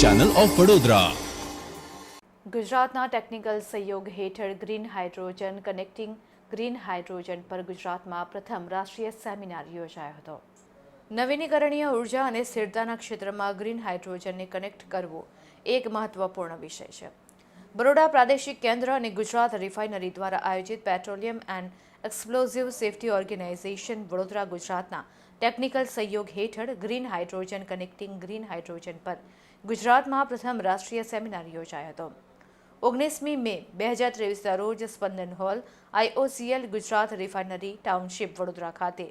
Channel of Vadodara. ગુજરાતના technical સહયોગ હેઠળ green hydrogen connecting green hydrogen પર ગુજરાતમાં પ્રથમ રાષ્ટ્રીય સેમિનાર યોજાયો હતો। નવીનીકરણીય ઉર્જા અને સ્થિરતાના ક્ષેત્રમાં ગ્રીન હાઇડ્રોજનને કનેક્ટ કરવું એક મહત્વપૂર્ણ વિષય છે। બરોડા પ્રાદેશિક કેન્દ્ર અને ગુજરાત રિફાઇનરી દ્વારા આયોજિત petroleum and explosive safety organisation Vadodara ગુજરાતના ટેકનિકલ સહયોગ હેઠળ green hydrogen connecting green hydrogen પર ગુજરાતમાં પ્રથમ રાષ્ટ્રીય સેમિનાર યોજાયો હતો। 19મી મે 2023ના રોજ Spandan hall IOCL Gujarat refinery township Vadodara ખાતે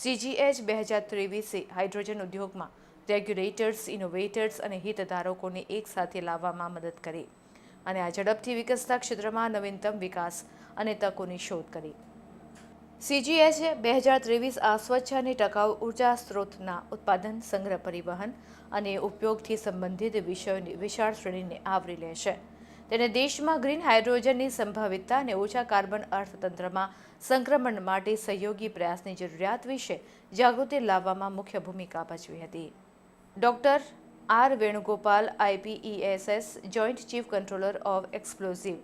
CGH 2023 હાઇડ્રોજન ઉદ્યોગમાં રેગ્યુલેટર્સ, ઇનોવેટર્સ અને હિતધારકોને એકસાથે લાવવામાં મદદ કરી અને આ ઝડપથી વિકસતા ક્ષેત્રમાં નવીનતમ વિકાસ અને તકોની શોધ કરી। CGH 2023 આ સ્વચ્છ અને ટકાઉ ઉર્જા સ્ત્રોતના ઉત્પાદન, સંગ્રહ, પરિવહન અને ઉપયોગથી સંબંધિત વિષયોની વિશાળ શ્રેણીને આવરી લે છે। તેને દેશમાં ગ્રીન હાઇડ્રોજનની સંભવિતતા અને ઓછા કાર્બન અર્થતંત્રમાં સંક્રમણ માટે સહયોગી પ્રયાસની જરૂરિયાત વિશે જાગૃતિ લાવવામાં મુખ્ય ભૂમિકા ભજવી હતી। Doctor R. Venugopal, IPESS joint chief controller of explosive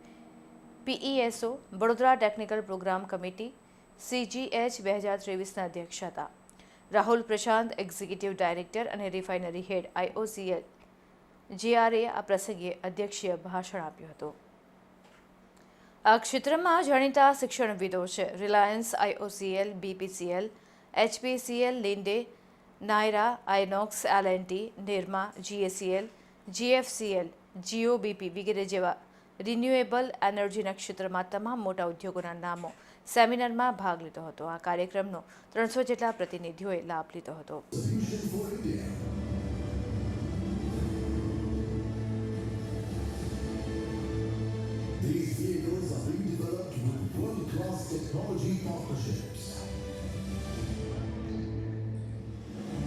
PESO Vadodara technical programme committee CGH 2023ના અધ્યક્ષ હતા। રાહુલ પ્રશાંત, એક્ઝિક્યુટિવ ડાયરેક્ટર અને રિફાઇનરી હેડ IOCL JRA આ પ્રસંગે અધ્યક્ષીય ભાષણ આપ્યું હતું। આ ક્ષેત્રમાં જાણીતા શિક્ષણવિદો છે Reliance, IOCL, BPCL, HPCL, Linde, Naira, INOX, L&T, Nirma, GACL, GFCL, GOBP વગેરે જેવા રિન્યુએબલ એનર્જીના ક્ષેત્રમાં તમામ મોટા ઉદ્યોગોના નામો સેમિનારમાં ભાગ લીધો હતો। આ કાર્યક્રમનો 300 જેટલા પ્રતિનિધિઓએ લાભ લીધો હતો। These vehicles are being developed with world-class technology partnerships.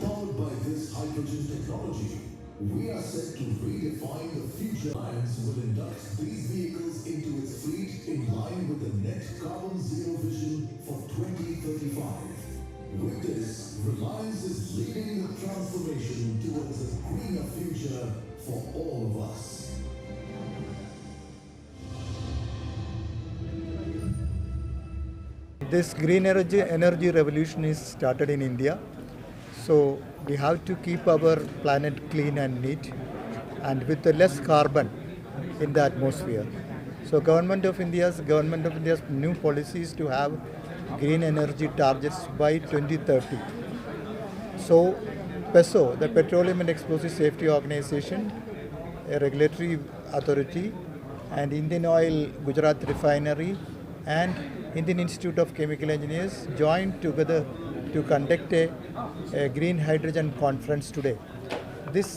Powered by this hydrogen technology, we are set to redefine the future. Reliance will induct these vehicles into its fleet in line with the net carbon zero vision for 2035. With this, Reliance is leading the transformation towards a greener future for all of us. This green energy revolution is started in India, so we have to keep our planet clean and neat and with less carbon in the atmosphere. So government of India's new policy is to have green energy targets by 2030. So PESO, the Petroleum and Explosive Safety Organization, a regulatory authority, and Indian Oil Gujarat Refinery and Indian Institute of Chemical Engineers joined together to conduct a green hydrogen conference today. This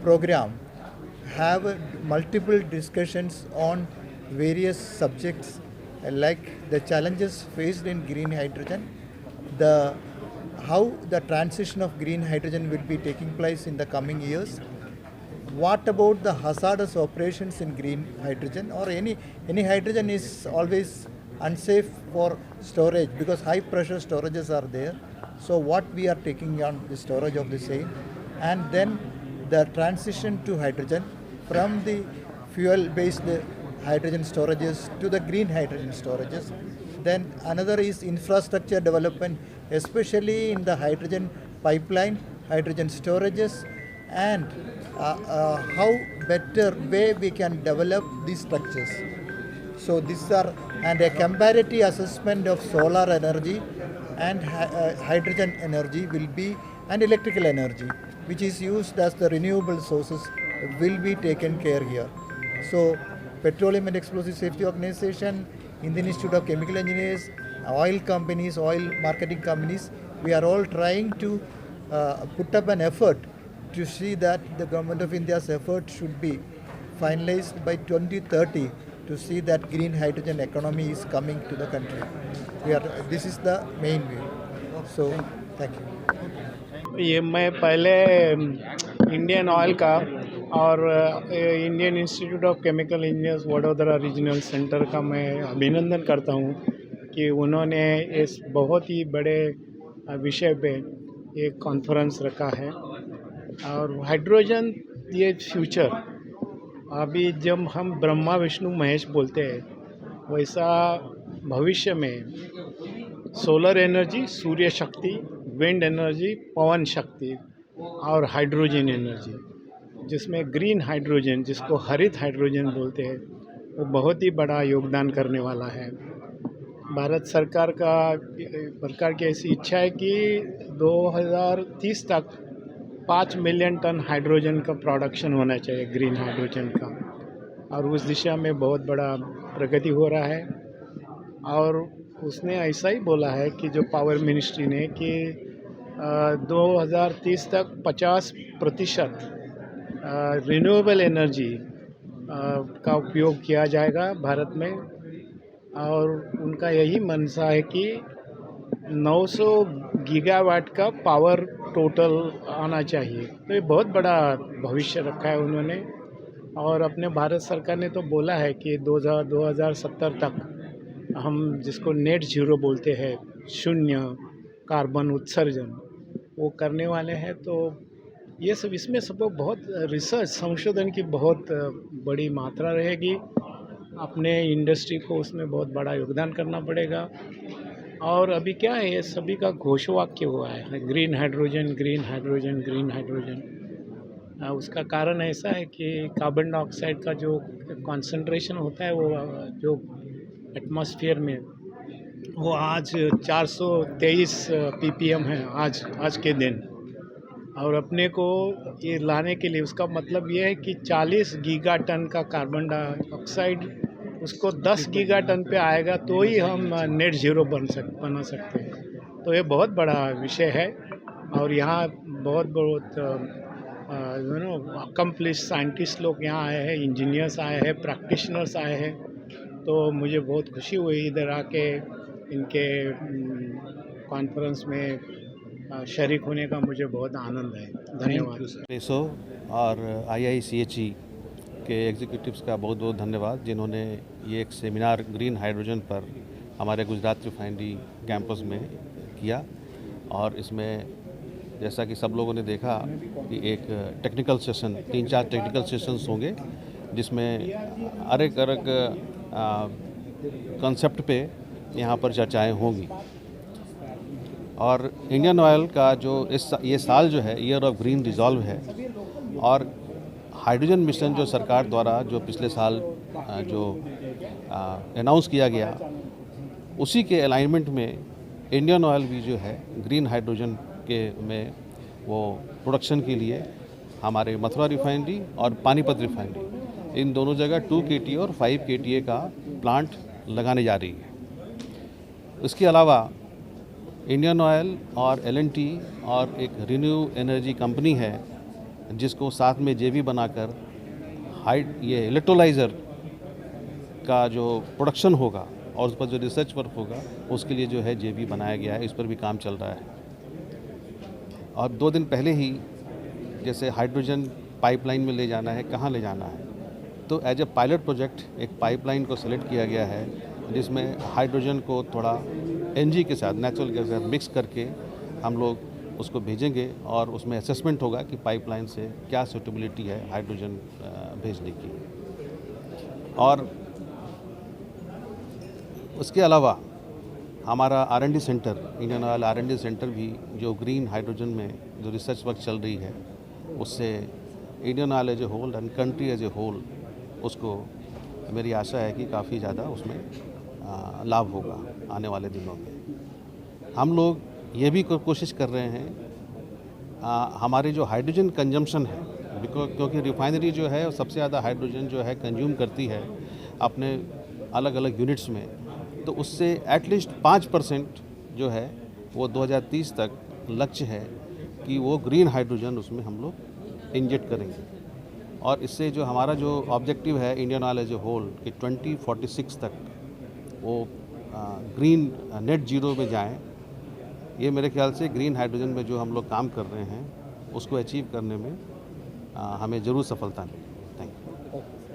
program have multiple discussions on various subjects like the challenges faced in green hydrogen, how the transition of green hydrogen will be taking place in the coming years. What about the hazardous operations in green hydrogen, or any hydrogen is always unsafe for storage because high pressure storages are there. So what we are taking on the storage of the same, and then the transition to hydrogen from the fuel based hydrogen storages to the green hydrogen storages. Then another is infrastructure development, especially in the hydrogen pipeline, hydrogen storages, and how better way we can develop these structures. So these are, and a comparative assessment of solar energy and hydrogen energy will be, and electrical energy which is used as the renewable sources will be taken care here. So Petroleum and Explosive Safety Organization, Indian Institute of Chemical Engineers, oil companies, oil marketing companies, we are all trying to put up an effort to see that the government of India's effort should be finalized by 2030 to see that green hydrogen economy is coming to the country. This is the main way. So thank you. ये मैं पहले Indian oil का और Indian institute of chemical engineers Vadodara regional centre का मैं अभिनंदन करता हूँ कि उन्होंने इस बहुत ही बड़े विषय पे एक कॉन्फ्रेंस रखा है। और हाइड्रोजन ये फ्यूचर, अभी जब हम ब्रह्मा विष्णु महेश बोलते हैं, वैसा भविष्य में सोलर एनर्जी, सूर्य शक्ति, विंड एनर्जी, पवन शक्ति और हाइड्रोजन एनर्जी, जिसमें ग्रीन हाइड्रोजन, जिसको हरित हाइड्रोजन बोलते हैं, वो बहुत ही बड़ा योगदान करने वाला है। भारत सरकार की ऐसी इच्छा है कि 2030 तक 5 मिलियन टन हाइड्रोजन का प्रोडक्शन होना चाहिए, ग्रीन हाइड्रोजन का, और उस दिशा में बहुत बड़ा प्रगति हो रहा है। और उसने ऐसा ही बोला है कि जो पावर मिनिस्ट्री ने कि 2030 तक 50% रिन्यूएबल एनर्जी का उपयोग किया जाएगा भारत में, और उनका यही मनसा है कि 900 गीगावाट का पावर टोटल आना चाहिए। तो ये बहुत बड़ा भविष्य रखा है उन्होंने, और अपने भारत सरकार ने तो बोला है कि 2070 तक हम जिसको नेट जीरो बोलते हैं, शून्य कार्बन उत्सर्जन, वो करने वाले हैं। तो ये सब, इसमें सब बहुत रिसर्च, संशोधन की बहुत बड़ी मात्रा रहेगी। अपने इंडस्ट्री को उसमें बहुत बड़ा योगदान करना पड़ेगा। और अभी क्या है, ये सभी का घोषवाक्य हुआ है, green hydrogen, green hydrogen, green hydrogen. उसका कारण ऐसा है कि कार्बन डाइऑक्साइड का जो कॉन्सेंट्रेशन होता है, वो जो एटमॉस्फेयर में, वो आज 423 ppm है आज के दिन। और अपने को ये लाने के लिए, उसका मतलब ये है कि 40 गीगा टन का कार्बन डाइऑक्साइड, उसको 10 गीगा टन पे आएगा तो ही हम नेट ज़ीरो बना सकते हैं। तो ये बहुत बड़ा विषय है, और यहाँ बहुत अकम्प्लिश साइंटिस्ट लोग यहाँ आए हैं, इंजीनियर्स आए हैं, प्रैक्टिशनर्स आए हैं। तो मुझे बहुत खुशी हुई इधर आके इनके कॉन्फ्रेंस में शरीक होने का, मुझे बहुत आनंद है। धन्यवाद। पेसो और IICHE के एग्जीक्यूटिव्स का बहुत बहुत धन्यवाद, जिन्होंने ये एक सेमिनार ग्रीन हाइड्रोजन पर हमारे गुजरात रिफाइनरी कैंपस में किया। और इसमें जैसा कि सब लोगों ने देखा कि एक टेक्निकल सेशन, 3-4 टेक्निकल सेशंस होंगे, जिसमें अलग अलग कॉन्सेप्ट पे यहाँ पर चर्चाएं होंगी। और इंडियन ऑयल का जो ये साल जो है ईयर ऑफ ग्रीन रिजॉल्व है, और हाइड्रोजन मिशन जो सरकार द्वारा जो पिछले साल जो अनाउंस किया गया, उसी के अलाइनमेंट में इंडियन ऑयल भी जो है ग्रीन हाइड्रोजन के में वो प्रोडक्शन के लिए हमारे मथुरा रिफाइनरी और पानीपत रिफाइनरी, इन दोनों जगह 2 KTA और 5 KTA का प्लांट लगाने जा रही है। इसके अलावा इंडियन ऑयल और L&T और एक रिन्यू एनर्जी कंपनी है, जिसको साथ में JV बनाकर ये इलेक्ट्रोलाइज़र का जो प्रोडक्शन होगा और उस पर जो रिसर्च वर्क होगा, उसके लिए जो है JV बनाया गया है। इस पर भी काम चल रहा है। और 2 दिन पहले ही जैसे हाइड्रोजन पाइपलाइन में ले जाना है, कहाँ ले जाना है, तो एज ए पायलट प्रोजेक्ट एक पाइपलाइन को सेलेक्ट किया गया है, जिसमें हाइड्रोजन को थोड़ा NG के साथ, नेचुरल गैस के साथ मिक्स करके हम लोग उसको भेजेंगे, और उसमें असेसमेंट होगा कि पाइपलाइन से क्या सूटेबिलिटी है हाइड्रोजन भेजने की। और उसके अलावा हमारा R&D centre, Indian oil R&D centre भी जो ग्रीन हाइड्रोजन में जो रिसर्च वर्क चल रही है, उससे Indian Oil as a whole and country as a whole, उसको मेरी आशा है कि काफ़ी ज़्यादा उसमें लाभ होगा आने वाले दिनों में। हम लोग ये भी कोशिश कर रहे हैं, हमारे जो हाइड्रोजन कंजम्पशन है, क्योंकि रिफाइनरी जो है सबसे ज़्यादा हाइड्रोजन जो है कंज्यूम करती है अपने अलग अलग यूनिट्स में, तो उससे एटलीस्ट 5% जो है वो 2030 तक लक्ष्य है कि वो ग्रीन हाइड्रोजन उसमें हम लोग इंजेक्ट करेंगे। और इससे जो हमारा जो ऑब्जेक्टिव है Indian Oil as a whole कि 2046 तक वो ग्रीन नेट जीरो में जाएं, ये मेरे ख्याल से ग्रीन हाइड्रोजन में जो हम लोग काम कर रहे हैं उसको अचीव करने में हमें ज़रूर सफलता मिले।